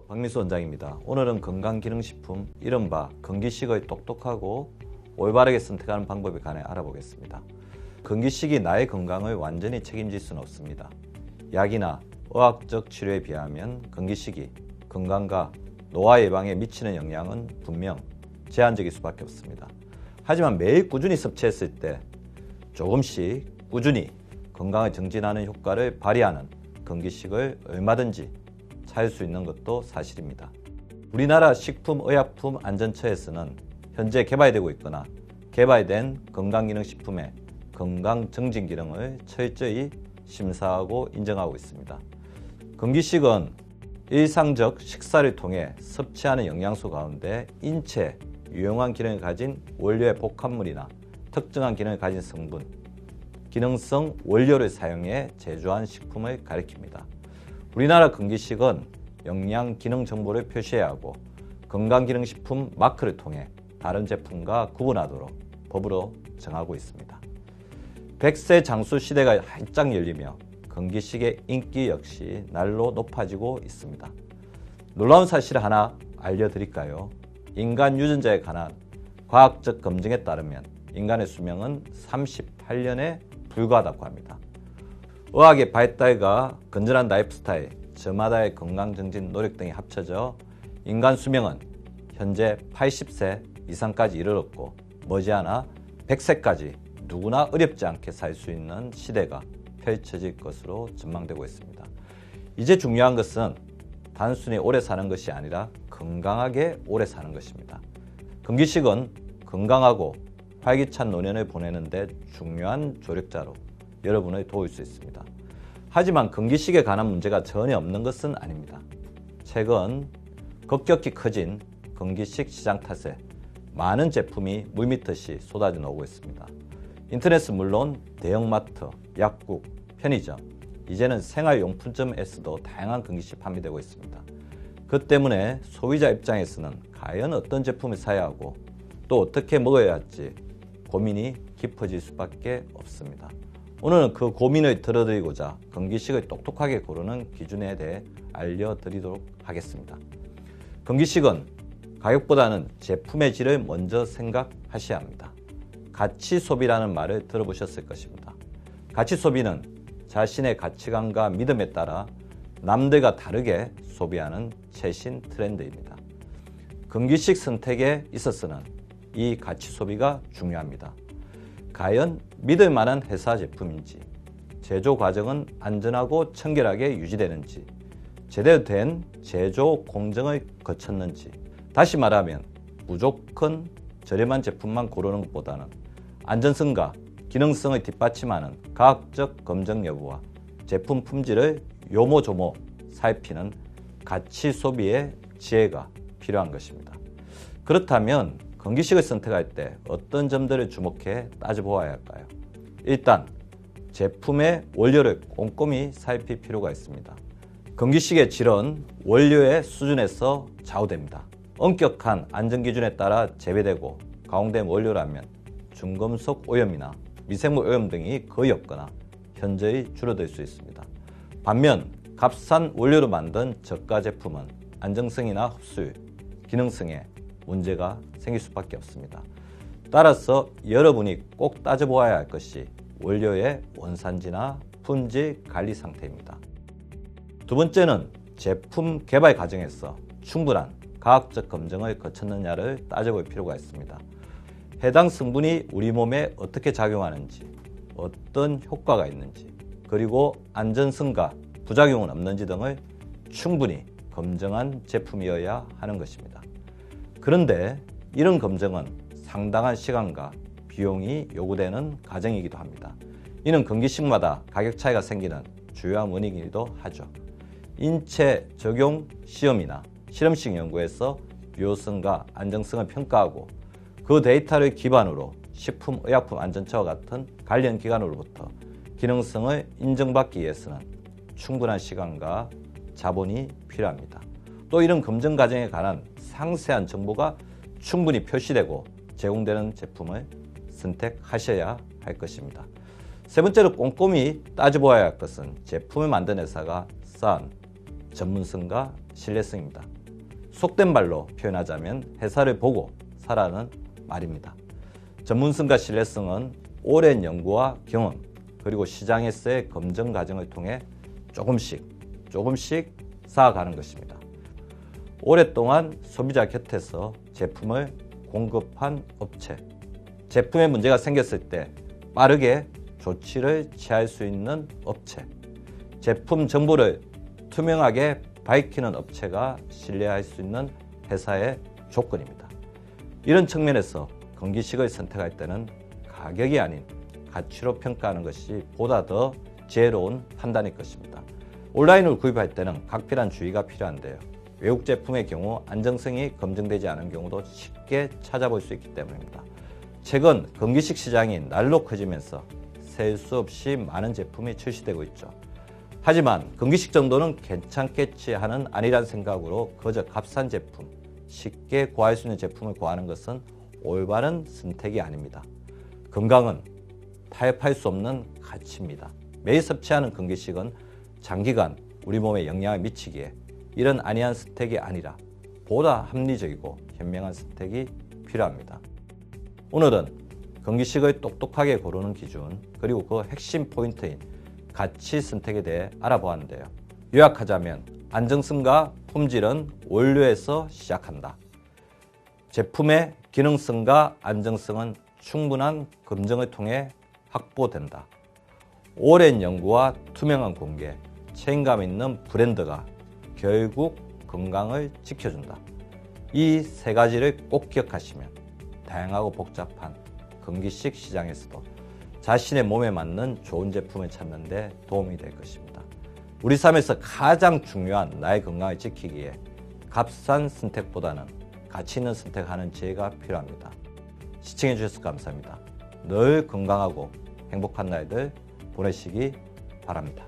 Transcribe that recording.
박민수 원장입니다. 오늘은 건강기능식품 이른바 건기식의 똑똑하고 올바르게 선택하는 방법에 관해 알아보겠습니다. 건기식이 나의 건강을 완전히 책임질 수는 없습니다. 약이나 의학적 치료에 비하면 건기식이 건강과 노화 예방에 미치는 영향은 분명 제한적일 수밖에 없습니다. 하지만 매일 꾸준히 섭취했을 때 조금씩 꾸준히 건강을 증진하는 효과를 발휘하는 건기식을 얼마든지 찾을 수 있는 것도 사실입니다. 우리나라 식품의약품안전처에서는 현재 개발되고 있거나 개발된 건강기능식품의 건강증진기능을 철저히 심사하고 인정하고 있습니다. 건기식은 일상적 식사를 통해 섭취하는 영양소 가운데 인체에 유용한 기능을 가진 원료의 복합물이나 특정한 기능을 가진 성분, 기능성 원료를 사용해 제조한 식품을 가리킵니다. 우리나라 건기식은 영양 기능 정보를 표시해야 하고 건강기능식품 마크를 통해 다른 제품과 구분하도록 법으로 정하고 있습니다. 100세 장수 시대가 활짝 열리며 건기식의 인기 역시 날로 높아지고 있습니다. 놀라운 사실을 하나 알려드릴까요? 인간 유전자에 관한 과학적 검증에 따르면 인간의 수명은 38년에 불과하다고 합니다. 의학의 발달과 건전한 라이프 스타일, 저마다의 건강 증진 노력 등이 합쳐져 인간 수명은 현재 80세 이상까지 이르렀고 머지않아 100세까지 누구나 어렵지 않게 살 수 있는 시대가 펼쳐질 것으로 전망되고 있습니다. 이제 중요한 것은 단순히 오래 사는 것이 아니라 건강하게 오래 사는 것입니다. 건기식은 건강하고 활기찬 노년을 보내는 데 중요한 조력자로 여러분을 도울 수 있습니다. 하지만 건기식에 관한 문제가 전혀 없는 것은 아닙니다. 최근 급격히 커진 건기식 시장 탓에 많은 제품이 물밀듯이 쏟아져 나오고 있습니다. 인터넷은 물론 대형마트, 약국, 편의점, 이제는 생활용품점에서도 다양한 건기식 판매되고 있습니다. 그 때문에 소비자 입장에서는 과연 어떤 제품을 사야 하고 또 어떻게 먹어야 할지 고민이 깊어질 수밖에 없습니다. 오늘은 그 고민을 덜어드리고자 건기식을 똑똑하게 고르는 기준에 대해 알려드리도록 하겠습니다. 건기식은 가격보다는 제품의 질을 먼저 생각하셔야 합니다. 가치 소비라는 말을 들어보셨을 것입니다. 가치 소비는 자신의 가치관과 믿음에 따라 남들과 다르게 소비하는 최신 트렌드입니다. 건기식 선택에 있어서는 이 가치 소비가 중요합니다. 과연 믿을 만한 회사 제품인지, 제조 과정은 안전하고 청결하게 유지되는지, 제대로 된 제조 공정을 거쳤는지, 다시 말하면 무조건 저렴한 제품만 고르는 것보다는 안전성과 기능성을 뒷받침하는 과학적 검증 여부와 제품 품질을 요모조모 살피는 가치 소비의 지혜가 필요한 것입니다. 그렇다면 건기식을 선택할 때 어떤 점들을 주목해 따져보아야 할까요? 일단 제품의 원료를 꼼꼼히 살필 필요가 있습니다. 건기식의 질은 원료의 수준에서 좌우됩니다. 엄격한 안전기준에 따라 재배되고 가공된 원료라면 중금속 오염이나 미생물 오염 등이 거의 없거나 현저히 줄어들 수 있습니다. 반면 값싼 원료로 만든 저가 제품은 안정성이나 흡수율, 기능성에 문제가 생길 수밖에 없습니다. 따라서 여러분이 꼭 따져보아야 할 것이 원료의 원산지나 품질 관리 상태입니다. 두 번째는 제품 개발 과정에서 충분한 과학적 검증을 거쳤느냐를 따져볼 필요가 있습니다. 해당 성분이 우리 몸에 어떻게 작용하는지, 어떤 효과가 있는지, 그리고 안전성과 부작용은 없는지 등을 충분히 검증한 제품이어야 하는 것입니다. 그런데 이런 검증은 상당한 시간과 비용이 요구되는 과정이기도 합니다. 이는 건기식마다 가격 차이가 생기는 주요한 원인이기도 하죠. 인체 적용 시험이나 실험식 연구에서 유효성과 안정성을 평가하고 그 데이터를 기반으로 식품의약품안전처와 같은 관련 기관으로부터 기능성을 인정받기 위해서는 충분한 시간과 자본이 필요합니다. 또 이런 검증 과정에 관한 상세한 정보가 충분히 표시되고 제공되는 제품을 선택하셔야 할 것입니다. 세 번째로 꼼꼼히 따져보아야 할 것은 제품을 만든 회사가 쌓은 전문성과 신뢰성입니다. 속된 말로 표현하자면 회사를 보고 사라는 말입니다. 전문성과 신뢰성은 오랜 연구와 경험 그리고 시장에서의 검증 과정을 통해 조금씩 쌓아가는 것입니다. 오랫동안 소비자 곁에서 제품을 공급한 업체, 제품에 문제가 생겼을 때 빠르게 조치를 취할 수 있는 업체, 제품 정보를 투명하게 밝히는 업체가 신뢰할 수 있는 회사의 조건입니다. 이런 측면에서 건기식을 선택할 때는 가격이 아닌 가치로 평가하는 것이 보다 더 지혜로운 판단일 것입니다. 온라인으로 구입할 때는 각별한 주의가 필요한데요. 외국 제품의 경우 안정성이 검증되지 않은 경우도 쉽게 찾아볼 수 있기 때문입니다. 최근 건기식 시장이 날로 커지면서 셀 수 없이 많은 제품이 출시되고 있죠. 하지만 건기식 정도는 괜찮겠지 하는 아니란 생각으로 그저 값싼 제품, 쉽게 구할 수 있는 제품을 구하는 것은 올바른 선택이 아닙니다. 건강은 타협할 수 없는 가치입니다. 매일 섭취하는 건기식은 장기간 우리 몸에 영향을 미치기에 이런 안이한 선택이 아니라 보다 합리적이고 현명한 선택이 필요합니다. 오늘은 건기식을 똑똑하게 고르는 기준 그리고 그 핵심 포인트인 가치 선택에 대해 알아보았는데요. 요약하자면 안정성과 품질은 원료에서 시작한다. 제품의 기능성과 안정성은 충분한 검증을 통해 확보된다. 오랜 연구와 투명한 공개, 책임감 있는 브랜드가 결국 건강을 지켜준다. 이 세 가지를 꼭 기억하시면 다양하고 복잡한 건기식 시장에서도 자신의 몸에 맞는 좋은 제품을 찾는 데 도움이 될 것입니다. 우리 삶에서 가장 중요한 나의 건강을 지키기에 값싼 선택보다는 가치 있는 선택하는 지혜가 필요합니다. 시청해 주셔서 감사합니다. 늘 건강하고 행복한 날들 보내시기 바랍니다.